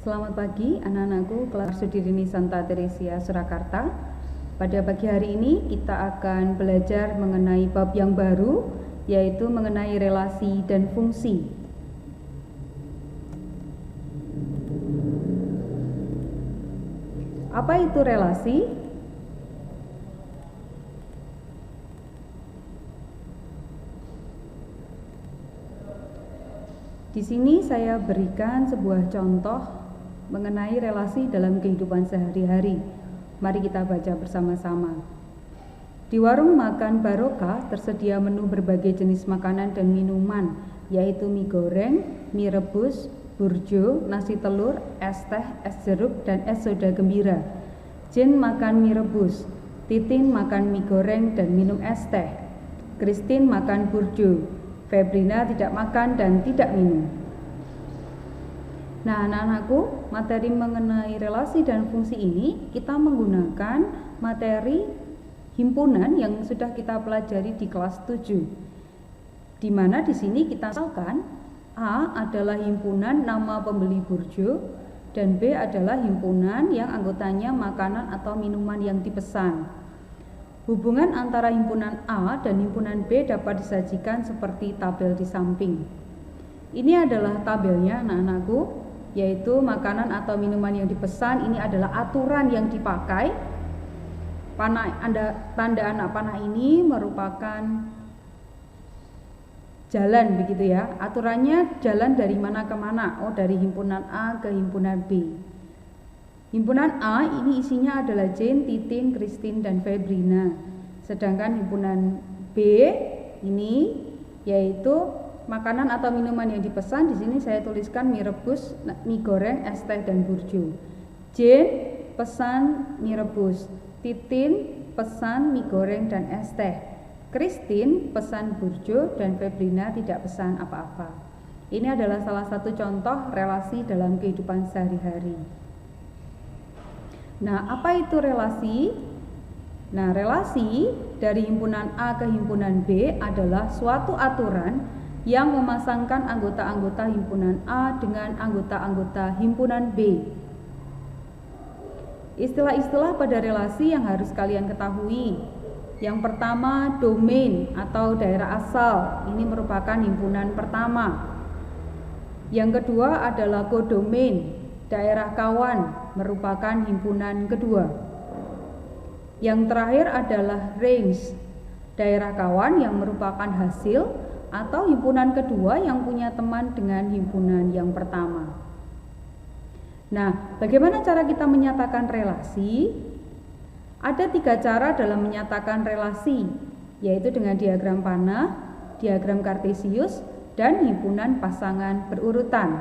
Selamat pagi anak-anakku kelas Sudirini Santa Teresia Surakarta. Pada pagi hari ini kita akan belajar mengenai bab yang baru, yaitu mengenai relasi dan fungsi. Apa itu relasi? Di sini saya berikan sebuah contoh mengenai relasi dalam kehidupan sehari-hari. Mari kita baca bersama-sama. Di warung makan Barokah tersedia menu berbagai jenis makanan dan minuman, yaitu mie goreng, mie rebus, burjo, nasi telur, es teh, es jeruk, dan es soda gembira. Jin makan mie rebus, Titin makan mie goreng dan minum es teh, Christine makan burjo, Febrina tidak makan dan tidak minum. Nah, anak-anakku, materi mengenai relasi dan fungsi ini kita menggunakan materi himpunan yang sudah kita pelajari di kelas 7. Di mana di sini kita misalkan A adalah himpunan nama pembeli burjo dan B adalah himpunan yang anggotanya makanan atau minuman yang dipesan. Hubungan antara himpunan A dan himpunan B dapat disajikan seperti tabel di samping. Ini adalah tabelnya anak-anakku, yaitu makanan atau minuman yang dipesan. Ini adalah aturan yang dipakai. Tanda anak panah ini merupakan jalan begitu ya. Aturannya jalan dari mana ke mana? Oh, dari himpunan A ke himpunan B. Himpunan A ini isinya adalah Jane, Titin, Christine, dan Febrina. Sedangkan himpunan B ini yaitu makanan atau minuman yang dipesan. Di sini saya tuliskan mie rebus, mie goreng, es teh, dan burjo. Jane pesan mie rebus, Titin pesan mie goreng dan es teh, Christine pesan burjo, dan Febrina tidak pesan apa-apa. Ini adalah salah satu contoh relasi dalam kehidupan sehari-hari. Nah, apa itu relasi? Nah, relasi dari himpunan A ke himpunan B adalah suatu aturan yang memasangkan anggota-anggota himpunan A dengan anggota-anggota himpunan B. Istilah-istilah pada relasi yang harus kalian ketahui. Yang pertama, domain atau daerah asal. Ini merupakan himpunan pertama. Yang kedua adalah kodomain, daerah kawan, merupakan himpunan kedua. Yang terakhir adalah range, daerah kawan yang merupakan hasil atau himpunan kedua yang punya teman dengan himpunan yang pertama. Nah, bagaimana cara kita menyatakan relasi? Ada 3 cara dalam menyatakan relasi, yaitu dengan diagram panah, diagram kartesius, dan himpunan pasangan berurutan.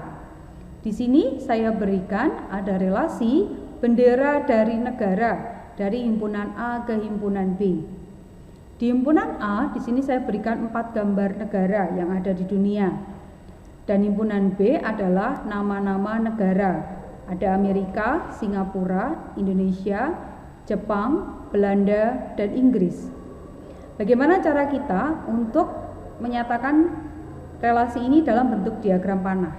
Di sini saya berikan ada relasi bendera dari negara dari himpunan A ke himpunan B. Di himpunan A, di sini saya berikan 4 gambar negara yang ada di dunia. Dan himpunan B adalah nama-nama negara. Ada Amerika, Singapura, Indonesia, Jepang, Belanda, dan Inggris. Bagaimana cara kita untuk menyatakan relasi ini dalam bentuk diagram panah?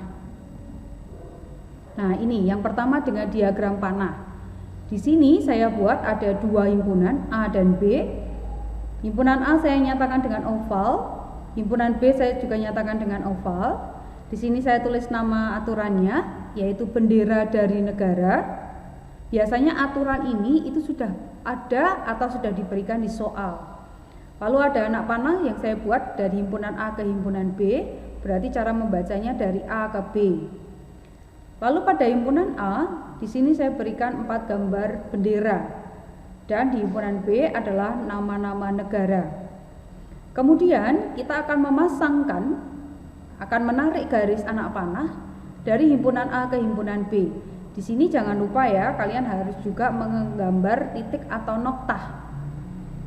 Nah, ini yang pertama dengan diagram panah. Di sini saya buat ada 2 himpunan A dan B. Himpunan A saya nyatakan dengan oval, himpunan B saya juga nyatakan dengan oval. Di sini saya tulis nama aturannya, yaitu bendera dari negara. Biasanya aturan ini itu sudah ada atau sudah diberikan di soal. Lalu ada anak panah yang saya buat dari himpunan A ke himpunan B, berarti cara membacanya dari A ke B. Lalu pada himpunan A, di sini saya berikan 4 gambar bendera. Dan di himpunan B adalah nama-nama negara. Kemudian kita akan akan menarik garis anak panah dari himpunan A ke himpunan B. Di sini jangan lupa ya, kalian harus juga menggambar titik atau noktah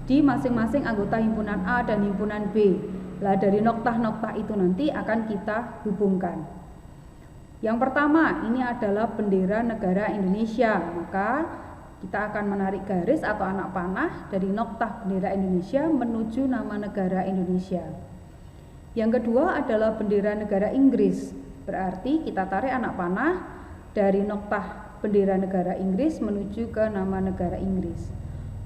di masing-masing anggota himpunan A dan himpunan B. Lah dari noktah-noktah itu nanti akan kita hubungkan. Yang pertama, ini adalah bendera negara Indonesia. Maka kita akan menarik garis atau anak panah dari noktah bendera Indonesia menuju nama negara Indonesia. Yang kedua adalah bendera negara Inggris. Berarti kita tarik anak panah dari noktah bendera negara Inggris menuju ke nama negara Inggris.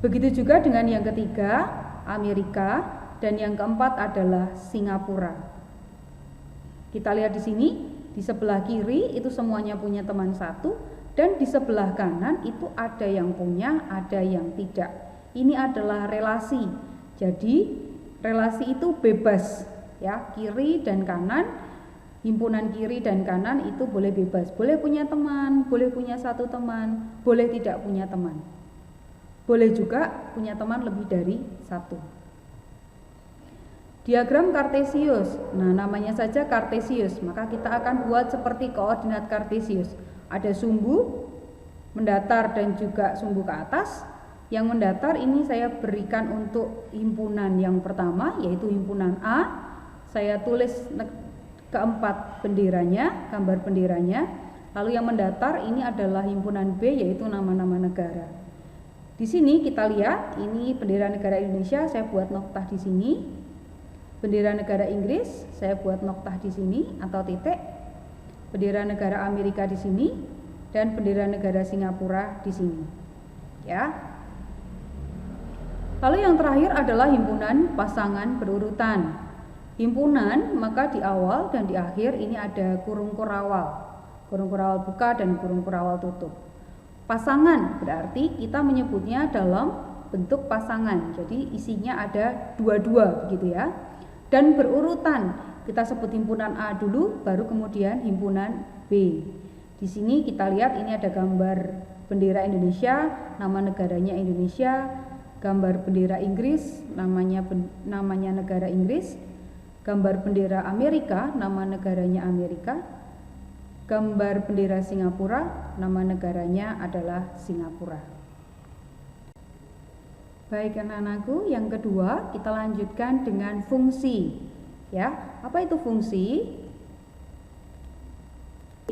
Begitu juga dengan yang ketiga, Amerika, dan yang keempat adalah Singapura. Kita lihat di sini, di sebelah kiri itu semuanya punya teman satu, dan di sebelah kanan itu ada yang punya, ada yang tidak. Ini adalah relasi. Jadi relasi itu bebas, ya, kiri dan kanan. Himpunan kiri dan kanan itu boleh bebas, boleh punya teman, boleh punya satu teman, boleh tidak punya teman. Boleh juga punya teman lebih dari satu. Diagram Kartesius, nah namanya saja Kartesius, maka kita akan buat seperti koordinat Kartesius. Ada sumbu mendatar dan juga sumbu ke atas. Yang mendatar ini saya berikan untuk himpunan yang pertama, yaitu himpunan A. Saya tulis keempat benderanya, gambar benderanya. Lalu yang mendatar ini adalah himpunan B, yaitu nama-nama negara. Di sini kita lihat, ini bendera negara Indonesia, saya buat noktah di sini. Bendera negara Inggris, saya buat noktah di sini atau titik. Bendera negara Amerika di sini dan bendera negara Singapura di sini. Ya. Lalu yang terakhir adalah himpunan pasangan berurutan. Himpunan, maka di awal dan di akhir ini ada kurung kurawal. Kurung kurawal buka dan kurung kurawal tutup. Pasangan berarti kita menyebutnya dalam bentuk pasangan. Jadi isinya ada dua-dua begitu ya. Dan berurutan, kita sebut himpunan A dulu, baru kemudian himpunan B. Di sini kita lihat ini ada gambar bendera Indonesia, nama negaranya Indonesia, gambar bendera Inggris, namanya negara Inggris. Gambar bendera Amerika, nama negaranya Amerika. Gambar bendera Singapura, nama negaranya adalah Singapura. Baik anak-anakku, yang kedua kita lanjutkan dengan fungsi. Ya, apa itu fungsi?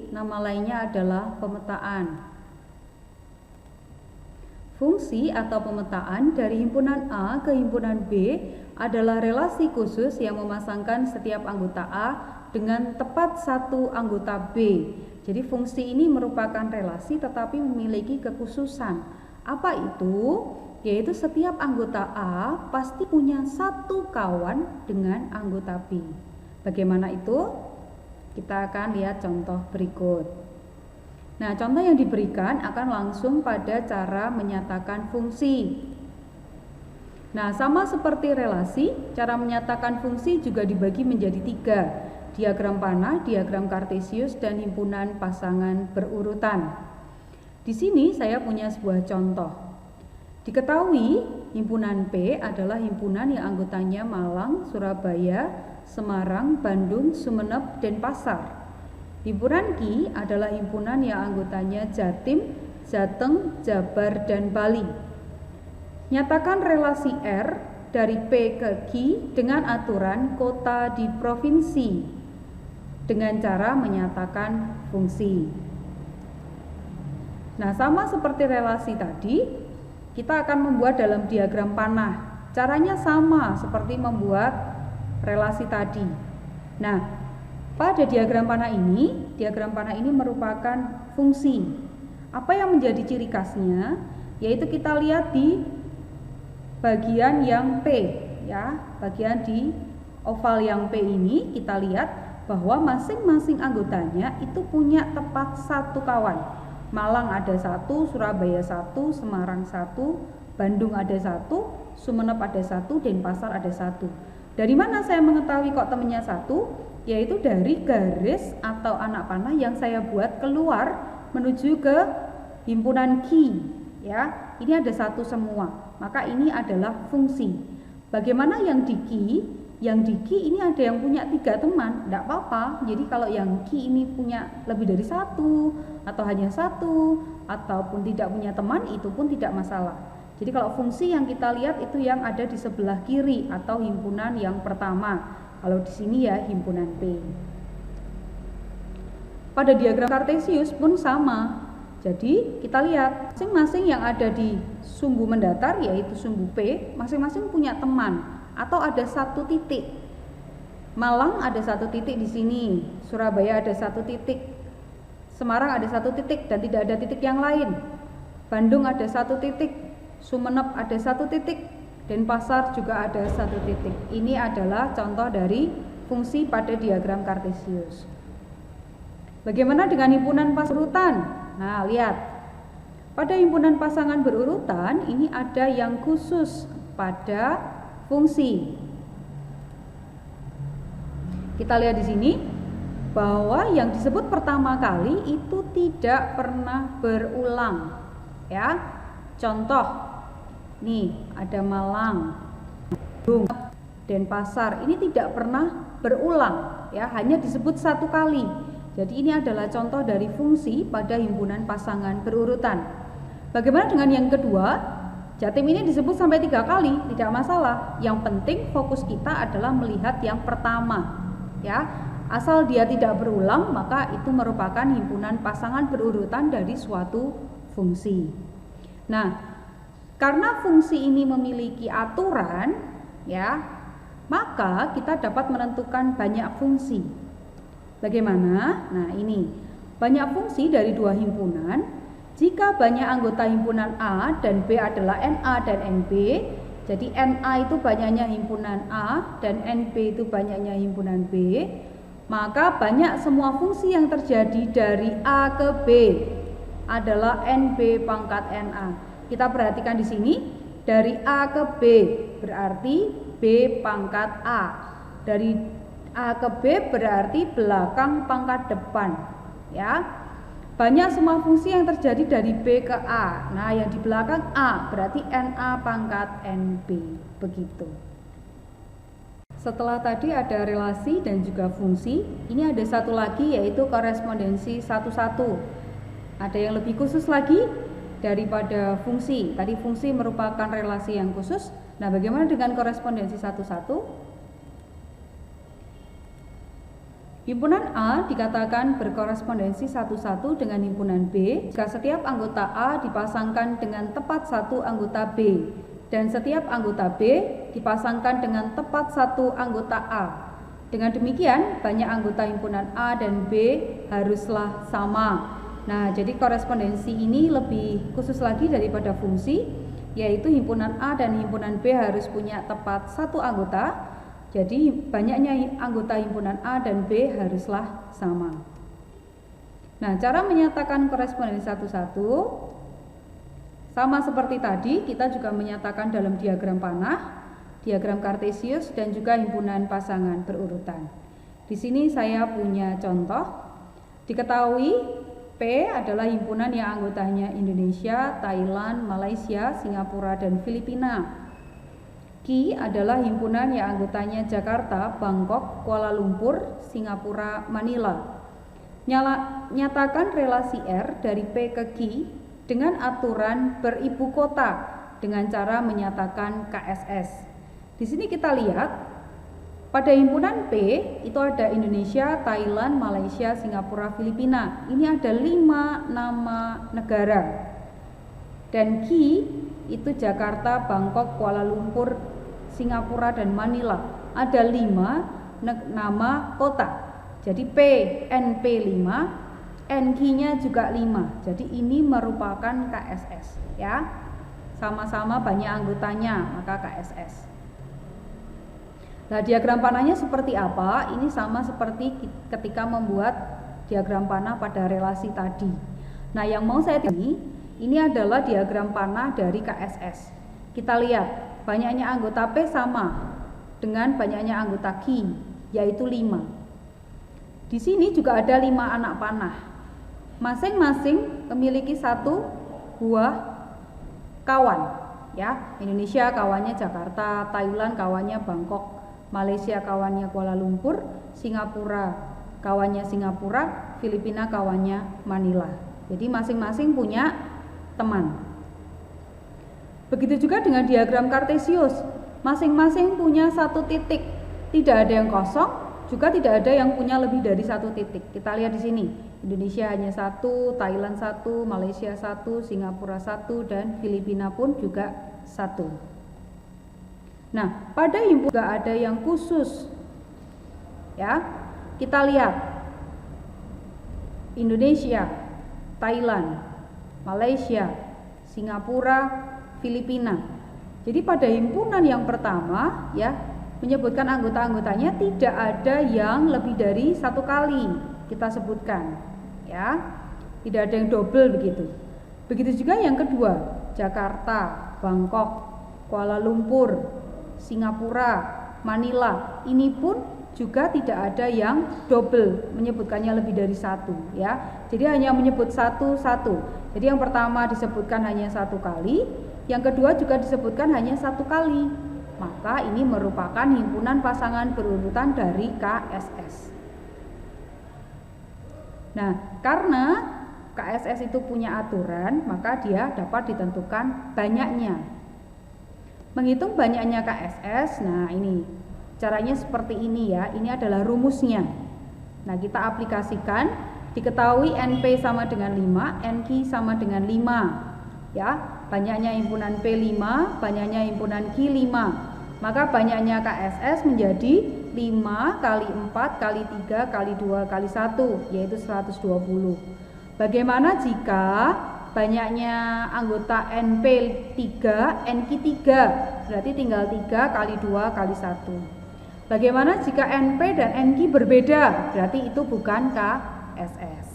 Nama lainnya adalah pemetaan. Fungsi atau pemetaan dari himpunan A ke himpunan B adalah relasi khusus yang memasangkan setiap anggota A dengan tepat satu anggota B. Jadi fungsi ini merupakan relasi tetapi memiliki kekhususan. Apa itu? Yaitu setiap anggota A pasti punya satu kawan dengan anggota B. Bagaimana itu? Kita akan lihat contoh berikut. Nah, contoh yang diberikan akan langsung pada cara menyatakan fungsi. Nah, sama seperti relasi, cara menyatakan fungsi juga dibagi menjadi 3. Diagram panah, diagram Kartesius, dan himpunan pasangan berurutan. Di sini saya punya sebuah contoh. Diketahui himpunan P adalah himpunan yang anggotanya Malang, Surabaya, Semarang, Bandung, Sumeneb, Denpasar. Himpunan Q adalah himpunan yang anggotanya Jatim, Jateng, Jabar, dan Bali. Nyatakan relasi R dari P ke Q dengan aturan kota di provinsi dengan cara menyatakan fungsi. Nah, sama seperti relasi tadi, kita akan membuat dalam diagram panah. Caranya sama seperti membuat relasi tadi. Nah, pada diagram panah ini merupakan fungsi. Apa yang menjadi ciri khasnya? Yaitu kita lihat di bagian yang P, ya, bagian di oval yang P ini kita lihat bahwa masing-masing anggotanya itu punya tepat satu kawan. Malang ada 1, Surabaya 1, Semarang 1, Bandung ada 1, Sumeneb ada 1, Denpasar ada 1. Dari mana saya mengetahui kok temannya 1? Yaitu dari garis atau anak panah yang saya buat keluar menuju ke himpunan Q, ya. Ini ada 1 semua. Maka ini adalah fungsi. Bagaimana yang di Q? Yang di Q ini ada yang punya 3 teman, tidak apa-apa. Jadi kalau yang Q ini punya lebih dari 1 atau hanya 1 ataupun tidak punya teman, itu pun tidak masalah. Jadi kalau fungsi yang kita lihat itu yang ada di sebelah kiri atau himpunan yang pertama. Kalau di sini ya himpunan P. Pada diagram Kartesius pun sama. Jadi kita lihat masing-masing yang ada di sumbu mendatar yaitu sumbu P, masing-masing punya teman atau ada 1 titik. Malang ada 1 titik di sini, Surabaya ada 1 titik, Semarang ada 1 titik dan tidak ada titik yang lain. Bandung ada 1 titik, Sumeneb ada 1 titik, Denpasar juga ada 1 titik. Ini adalah contoh dari fungsi pada diagram Kartesius. Bagaimana dengan himpunan berurutan? Nah, lihat. Pada himpunan pasangan berurutan ini ada yang khusus pada fungsi. Kita lihat di sini bahwa yang disebut pertama kali itu tidak pernah berulang. Ya. Contoh. Nih, ada Malang, Bandung, Denpasar. Ini tidak pernah berulang, ya, hanya disebut 1 kali. Jadi ini adalah contoh dari fungsi pada himpunan pasangan berurutan. Bagaimana dengan yang kedua? Jatim ini disebut sampai 3 kali, tidak masalah. Yang penting fokus kita adalah melihat yang pertama, ya. Asal dia tidak berulang, maka itu merupakan himpunan pasangan berurutan dari suatu fungsi. Nah, karena fungsi ini memiliki aturan, ya, maka kita dapat menentukan banyak fungsi. Bagaimana? Nah, ini banyak fungsi dari 2 himpunan. Jika banyak anggota himpunan A dan B adalah NA dan NB, jadi NA itu banyaknya himpunan A dan NB itu banyaknya himpunan B, maka banyak semua fungsi yang terjadi dari A ke B adalah NB pangkat NA. Kita perhatikan di sini, dari A ke B berarti B pangkat A. Dari A ke B berarti belakang pangkat depan, ya. Banyak semua fungsi yang terjadi dari B ke A. Nah, yang di belakang A berarti NA pangkat NB, begitu. Setelah tadi ada relasi dan juga fungsi, ini ada satu lagi yaitu korespondensi 1-1. Ada yang lebih khusus lagi daripada fungsi. Tadi fungsi merupakan relasi yang khusus. Nah, bagaimana dengan korespondensi 1-1? Himpunan A dikatakan berkorespondensi 1-1 dengan himpunan B jika setiap anggota A dipasangkan dengan tepat 1 anggota B dan setiap anggota B dipasangkan dengan tepat 1 anggota A. Dengan demikian, banyak anggota himpunan A dan B haruslah sama. Nah, jadi korespondensi ini lebih khusus lagi daripada fungsi, yaitu himpunan A dan himpunan B harus punya tepat 1 anggota. Jadi banyaknya anggota himpunan A dan B haruslah sama. Nah, cara menyatakan korespondensi 1-1 sama seperti tadi, kita juga menyatakan dalam diagram panah, diagram Kartesius dan juga himpunan pasangan berurutan. Di sini saya punya contoh. Diketahui P adalah himpunan yang anggotanya Indonesia, Thailand, Malaysia, Singapura dan Filipina. Q adalah himpunan yang anggotanya Jakarta, Bangkok, Kuala Lumpur, Singapura, Manila. Nyatakan relasi R dari P ke Q dengan aturan beribu kota dengan cara menyatakan KSS. Di sini kita lihat pada himpunan P itu ada Indonesia, Thailand, Malaysia, Singapura, Filipina. Ini ada 5 nama negara. Dan Q itu Jakarta, Bangkok, Kuala Lumpur, Singapura dan Manila. Ada 5 nama kota. Jadi P, NP 5, NQ-nya juga 5. Jadi ini merupakan KSS, ya. Sama-sama banyak anggotanya, maka KSS. Nah, diagram panahnya seperti apa? Ini sama seperti ketika membuat diagram panah pada relasi tadi. Nah, yang mau saya ini adalah diagram panah dari KSS. Kita lihat, banyaknya anggota P sama dengan banyaknya anggota Q, yaitu 5. Di sini juga ada 5 anak panah. Masing-masing memiliki 1 buah kawan, ya. Indonesia kawannya Jakarta, Thailand kawannya Bangkok, Malaysia kawannya Kuala Lumpur, Singapura kawannya Singapura, Filipina kawannya Manila. Jadi masing-masing punya teman. Begitu juga dengan diagram Kartesius, masing-masing punya 1 titik, tidak ada yang kosong, juga tidak ada yang punya lebih dari 1 titik. Kita lihat di sini, Indonesia hanya 1, Thailand 1, Malaysia 1, Singapura 1, dan Filipina pun juga 1. Nah, pada himpunan juga ada yang khusus, ya. Kita lihat Indonesia, Thailand, Malaysia, Singapura, Filipina. Jadi pada himpunan yang pertama ya menyebutkan anggota-anggotanya tidak ada yang lebih dari satu kali kita sebutkan ya, tidak ada yang double begitu. Begitu juga yang kedua, Jakarta, Bangkok, Kuala Lumpur, Singapura, Manila, ini pun juga tidak ada yang double menyebutkannya lebih dari satu ya. Jadi hanya menyebut satu-satu. Jadi yang pertama disebutkan hanya satu kali, yang kedua juga disebutkan hanya satu kali. Maka ini merupakan himpunan pasangan berurutan dari KSS. Nah, karena KSS itu punya aturan, maka dia dapat ditentukan banyaknya. Menghitung banyaknya KSS, nah ini caranya seperti ini ya, ini adalah rumusnya. Nah, kita aplikasikan, diketahui NP sama dengan 5, NQ sama dengan 5 ya. Banyaknya himpunan P 5, banyaknya himpunan Q 5. Maka banyaknya KSS menjadi 5 kali 4 kali 3 kali 2 kali 1, yaitu 120. Bagaimana jika banyaknya anggota NP 3, NQ 3? Berarti tinggal 3 kali 2 kali 1. Bagaimana jika NP dan NQ berbeda? Berarti itu bukan KSS.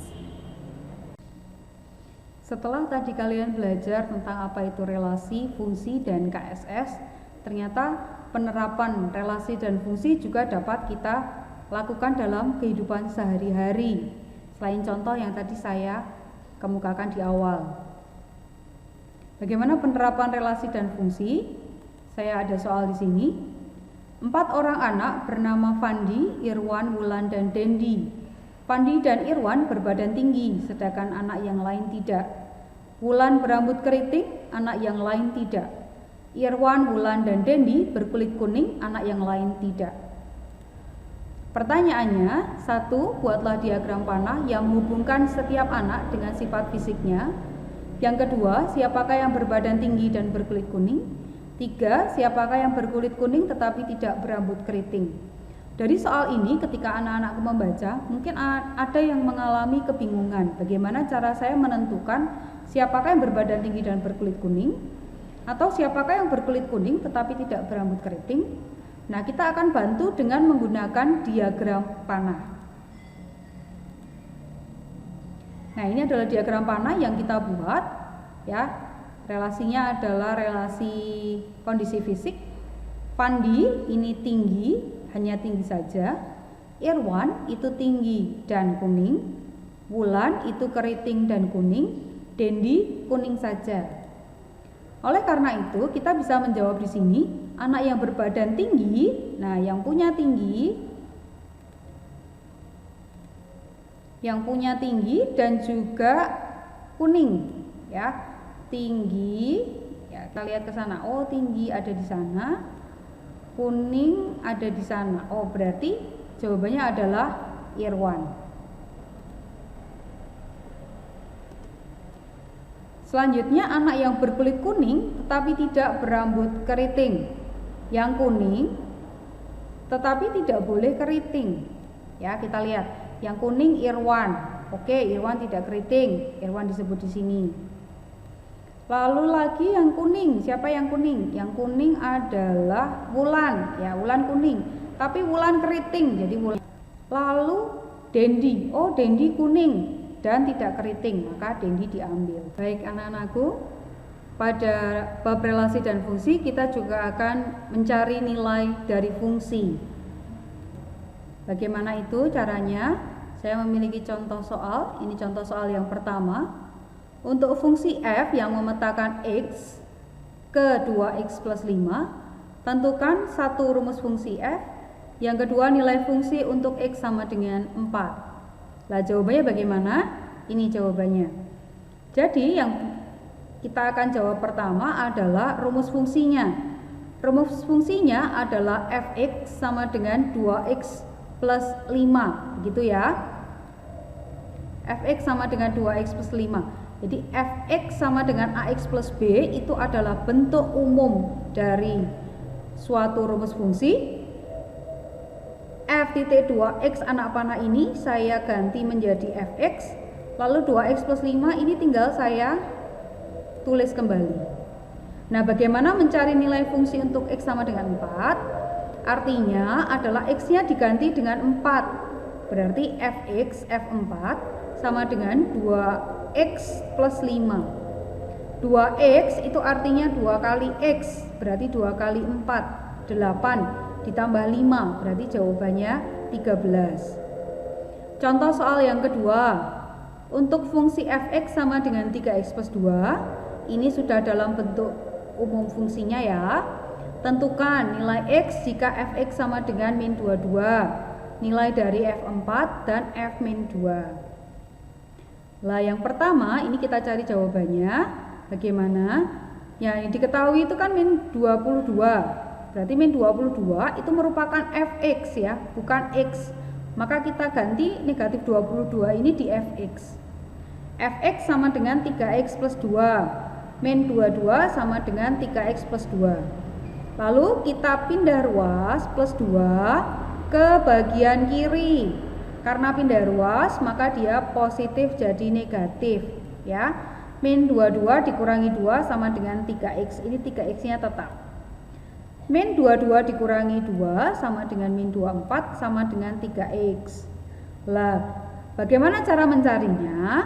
Setelah tadi kalian belajar tentang apa itu relasi, fungsi, dan KSS, ternyata penerapan relasi dan fungsi juga dapat kita lakukan dalam kehidupan sehari-hari. Selain contoh yang tadi saya kemukakan di awal. Bagaimana penerapan relasi dan fungsi? Saya ada soal di sini. 4 orang anak bernama Fandi, Irwan, Wulan, dan Dendi. Fandi dan Irwan berbadan tinggi, sedangkan anak yang lain tidak. Wulan berambut keriting, anak yang lain tidak. Irwan, Wulan, dan Dendi berkulit kuning, anak yang lain tidak. Pertanyaannya, 1. Buatlah diagram panah yang menghubungkan setiap anak dengan sifat fisiknya. Yang kedua, siapakah yang berbadan tinggi dan berkulit kuning? 3. Siapakah yang berkulit kuning tetapi tidak berambut keriting? Dari soal ini ketika anak-anakku membaca, mungkin ada yang mengalami kebingungan bagaimana cara saya menentukan siapakah yang berbadan tinggi dan berkulit kuning, atau siapakah yang berkulit kuning tetapi tidak berambut keriting. Nah, kita akan bantu dengan menggunakan diagram panah. Nah, ini adalah diagram panah yang kita buat ya. Relasinya adalah relasi kondisi fisik. Fandi ini tinggi, hanya tinggi saja. Irwan itu tinggi dan kuning. Wulan itu keriting dan kuning. Dendi kuning saja. Oleh karena itu, kita bisa menjawab di sini, anak yang berbadan tinggi, nah yang punya tinggi dan juga kuning, ya. Tinggi, ya kita lihat ke sana. Oh, tinggi ada di sana. Kuning ada di sana. Oh, berarti jawabannya adalah Irwan. Selanjutnya, anak yang berkulit kuning tetapi tidak berambut keriting. Yang kuning tetapi tidak boleh keriting. Ya, kita lihat. Yang kuning Irwan. Oke, Irwan tidak keriting. Irwan disebut di sini. Lalu lagi yang kuning, siapa yang kuning? Yang kuning adalah Wulan, ya Wulan kuning. Tapi Wulan keriting, jadi Wulan. Lalu Dendi, oh Dendi kuning dan tidak keriting, maka Dendi diambil. Baik anak-anakku, pada bab relasi dan fungsi kita juga akan mencari nilai dari fungsi. Bagaimana itu caranya? Saya memiliki contoh soal, ini contoh soal yang pertama. Untuk fungsi f yang memetakan x ke 2x plus 5, tentukan satu rumus fungsi f. Yang kedua, nilai fungsi untuk x sama dengan 4. Lah jawabannya bagaimana? Ini jawabannya. Jadi yang kita akan jawab pertama adalah rumus fungsinya. Rumus fungsinya adalah fx sama dengan 2x plus 5, begitu ya. Fx sama dengan 2x plus 5. Jadi fx sama dengan ax plus b itu adalah bentuk umum dari suatu rumus fungsi. F titik 2x anak panah ini saya ganti menjadi fx. Lalu 2x plus 5 ini tinggal saya tulis kembali. Nah, bagaimana mencari nilai fungsi untuk x sama dengan 4? Artinya adalah x-nya diganti dengan 4. Berarti fx, f4 sama dengan 2x plus 5. 2x itu artinya 2 kali x, berarti 2 kali 4, 8 ditambah 5, berarti jawabannya 13. Contoh soal yang kedua. Untuk fungsi fx sama dengan 3x plus 2, ini sudah dalam bentuk umum fungsinya ya. Tentukan nilai x jika fx sama dengan min 22, nilai dari f4 dan f min 2. Lah yang pertama ini kita cari jawabannya. Bagaimana? Ya, yang diketahui itu kan min 22. Berarti min 22 itu merupakan fx ya, bukan x. Maka kita ganti negatif 22 ini di fx. Fx sama dengan 3x plus 2. Min 22 sama dengan 3x plus 2. Lalu kita pindah ruas plus 2 ke bagian kiri. Karena pindah ruas maka dia positif jadi negatif ya. Min 22 dikurangi 2 sama dengan 3x. Ini 3x nya tetap. Min 22 dikurangi 2 sama dengan min 24 sama dengan 3x. Lah, bagaimana cara mencarinya?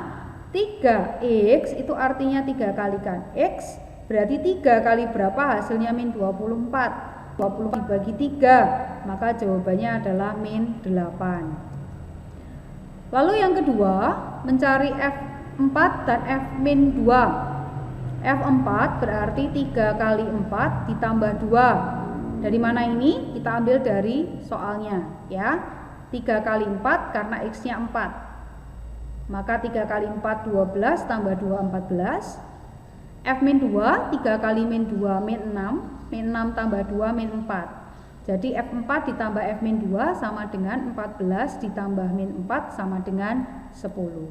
3x itu artinya 3 kalikan x, berarti 3 kali berapa hasilnya min 24. 20 dibagi 3, maka jawabannya adalah min 8. Lalu yang kedua, mencari f4 dan f min 2. f4 berarti 3 kali 4 ditambah 2. Dari mana ini? Kita ambil dari soalnya ya. 3 kali 4 karena x nya 4. Maka 3 kali 4 12 tambah 2 14. F min 2 3 kali min 2 min 6. Min 6 tambah 2 min 4. Jadi F4 ditambah F min 2 sama dengan 14 ditambah min 4 sama dengan 10.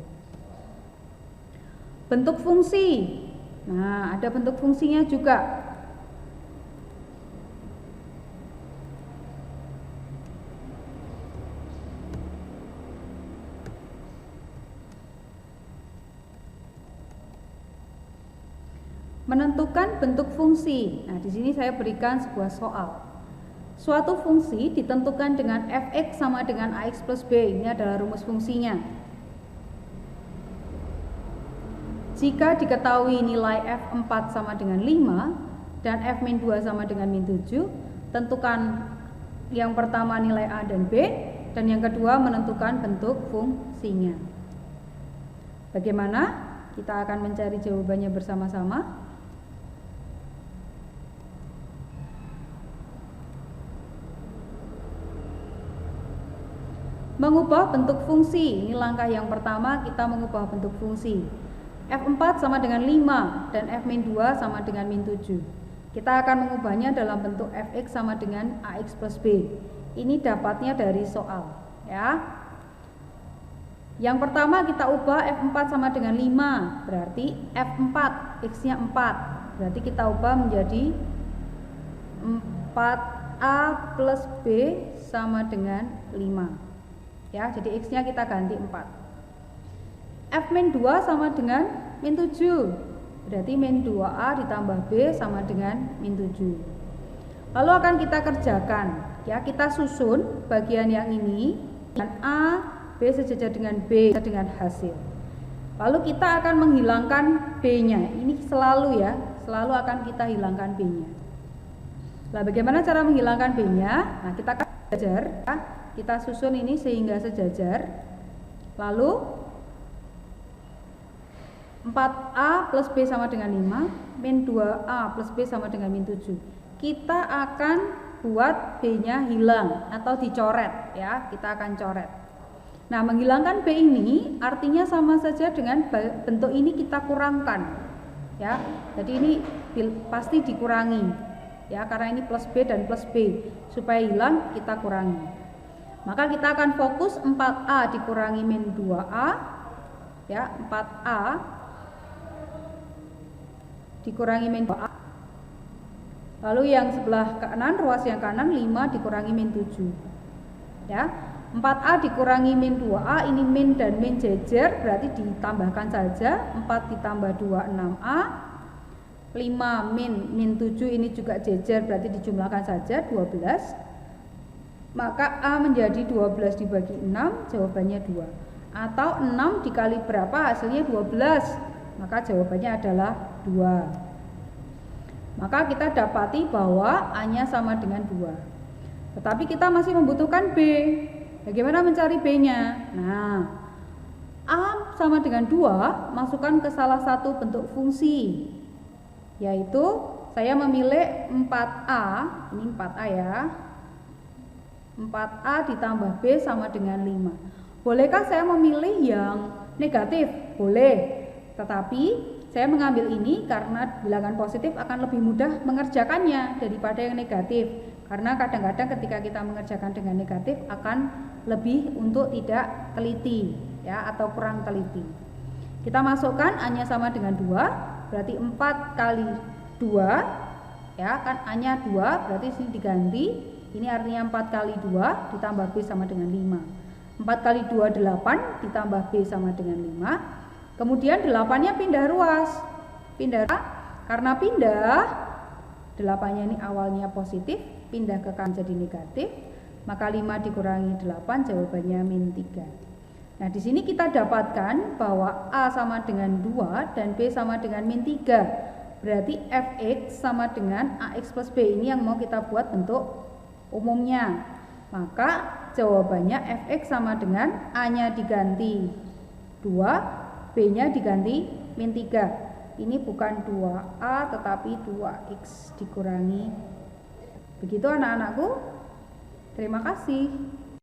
Bentuk fungsi. Nah, ada bentuk fungsinya juga. Menentukan bentuk fungsi. Nah, di sini saya berikan sebuah soal. Suatu fungsi ditentukan dengan fx sama dengan ax plus b. Ini adalah rumus fungsinya. Jika diketahui nilai f4 sama dengan 5 dan f min 2 sama dengan min 7, tentukan yang pertama nilai a dan b, dan yang kedua menentukan bentuk fungsinya. Bagaimana? Kita akan mencari jawabannya bersama-sama. Mengubah bentuk fungsi. Ini langkah yang pertama, kita mengubah bentuk fungsi. F4 sama dengan 5 dan F min 2 sama dengan min 7. Kita akan mengubahnya dalam bentuk Fx sama dengan Ax plus B. Ini dapatnya dari soal ya. Yang pertama kita ubah F4 sama dengan 5. Berarti F4 X nya 4. Berarti kita ubah menjadi 4A plus B sama dengan 5 ya, jadi X nya kita ganti 4. F min 2 sama dengan min 7. Berarti min 2A ditambah B sama dengan min 7. Lalu akan kita kerjakan ya, kita susun bagian yang ini dan A, B sejajar dengan B dengan hasil. Lalu kita akan menghilangkan B nya. Ini selalu ya, selalu akan kita hilangkan B nya. Nah, bagaimana cara menghilangkan B nya? Nah, kita akan sejajar ya. Kita susun ini sehingga sejajar. Lalu 4A plus B sama dengan 5, min 2A plus B sama dengan min 7. Kita akan buat B nya hilang atau dicoret ya, kita akan coret. Nah, menghilangkan B ini artinya sama saja dengan bentuk ini kita kurangkan ya. Jadi ini pasti dikurangi ya, karena ini plus B dan plus B. Supaya hilang kita kurangi. Maka kita akan fokus 4A dikurangi min 2A ya, 4A dikurangi min 2A. Lalu yang sebelah kanan, ruas yang kanan 5 dikurangi min 7 ya. 4A dikurangi min 2A, ini min dan min jejer, berarti ditambahkan saja. 4 ditambah 2, 6A. 5 min 7 ini juga jejer, berarti dijumlahkan saja 12. Maka A menjadi 12 dibagi 6, jawabannya 2. Atau 6 dikali berapa, hasilnya 12, maka jawabannya adalah 2. Maka kita dapati bahwa A-nya sama dengan 2. Tetapi kita masih membutuhkan B. Bagaimana mencari B-nya? Nah, A sama dengan 2, masukkan ke salah satu bentuk fungsi, yaitu saya memilih 4A, ini 4A ya, 4A ditambah B sama dengan 5. Bolehkah saya memilih yang negatif? Boleh, tetapi saya mengambil ini karena bilangan positif akan lebih mudah mengerjakannya daripada yang negatif. Karena kadang-kadang ketika kita mengerjakan dengan negatif akan lebih untuk tidak teliti ya, atau kurang teliti. Kita masukkan A-nya sama dengan 2, berarti 4 kali 2 ya, kan A-nya 2, berarti sini diganti. Ini artinya 4 kali 2 ditambah B sama dengan 5. 4 kali 2 8 ditambah B sama dengan 5. Kemudian 8-nya pindah ruas. Karena pindah 8-nya ini awalnya positif, pindah ke kanan jadi negatif, maka 5 dikurangi 8 jawabannya min 3. Nah, di sini kita dapatkan bahwa A sama dengan 2 dan B sama dengan min 3. Berarti Fx sama dengan Ax plus B, ini yang mau kita buat bentuk umumnya. Maka jawabannya Fx sama dengan A-nya diganti 2, B-nya diganti min 3. Ini bukan 2A tetapi 2X dikurangi. Begitu anak-anakku. Terima kasih.